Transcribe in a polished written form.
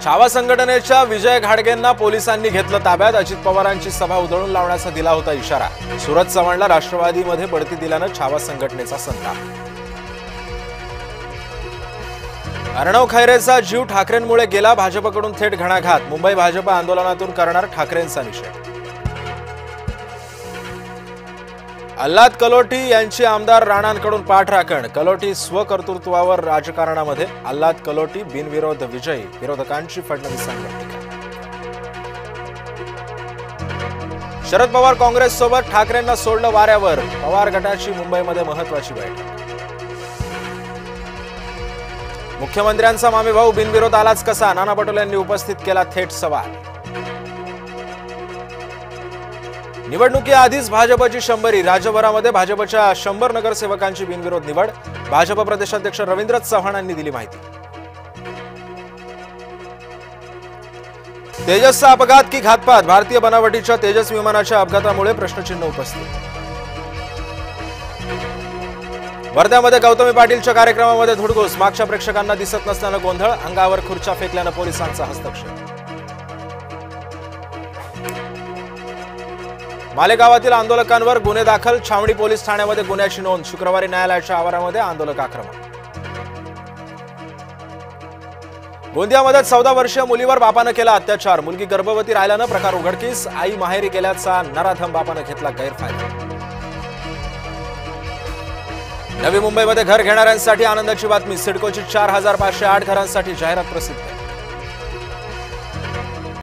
छावा संघटनेच्या विजय घाडगेंना पोलिसांनी घेतलं ताब्यात। अजित पवारांची सभा उधळून लावण्याचा दिला होता इशारा। सूरज चव्हाणला राष्ट्रवादीमध्ये बढती दिल्यानं छावा संघटनेचा संताप। अर्णव खैरेचा जीव ठाकरेंमुळे गेला, भाजपकडून थेट घणाघात। मुंबई भाजप आंदोलनातून करणार ठाकरेंचा निषेध। अल्लाद कलोटी यांची आमदार राणांकडून पाठराखण। कलोटी स्वकर्तृत्वावर राजकारणामध्ये, अल्लाद कलोटी बिनविरोध विजयी। विरोधकांची फडणवीसांवर टीका। शरद पवार काँग्रेससोबत, ठाकरेंना सोडलं वाऱ्यावर। पवार गटाची मुंबईमध्ये महत्वाची बैठक। मुख्यमंत्र्यांचा मामे भाऊ बिनविरोध आलाच कसा, नाना पटोले यांनी उपस्थित केला थेट सवाल। निवडणुकीआधीच भाजपची शंभरी, राज्यभरामध्ये भाजपच्या 100 नगरसेवकांची बिनविरोध निवड। भाजप प्रदेशाध्यक्ष रवींद्र चव्हाणांनी दिली माहिती। तेजसचा अपघात की घातपात, भारतीय बनावटीच्या तेजस विमानाच्या अपघातामुळे प्रश्नचिन्ह उपस्थित। वर्ध्यामध्ये गौतमी पाटीलच्या कार्यक्रमामध्ये धुडगूस, मागच्या प्रेक्षकांना दिसत नसल्यानं गोंधळ। अंगावर खुर्च्या फेकल्यानं पोलिसांचा हस्तक्षेप। मालेगावातील आंदोलकांवर गुन्हे दाखल, छावणी पोलीस ठाण्यामध्ये गुन्ह्याची नोंद। शुक्रवारी न्यायालयाच्या आवारामध्ये आंदोलक आक्रमक। गोंदियामध्ये 14 वर्षीय मुलीवर बापानं केला अत्याचार, मुलगी गर्भवती राहिल्यानं प्रकार उघडकीस। आई माहेरी गेल्याचा नराधम बापानं घेतला गैरफायदा। नवी मुंबईमध्ये घर घेणाऱ्यांसाठी आनंदाची बातमी, सिडकोची 4508 घरांसाठी जाहिरात प्रसिद्ध।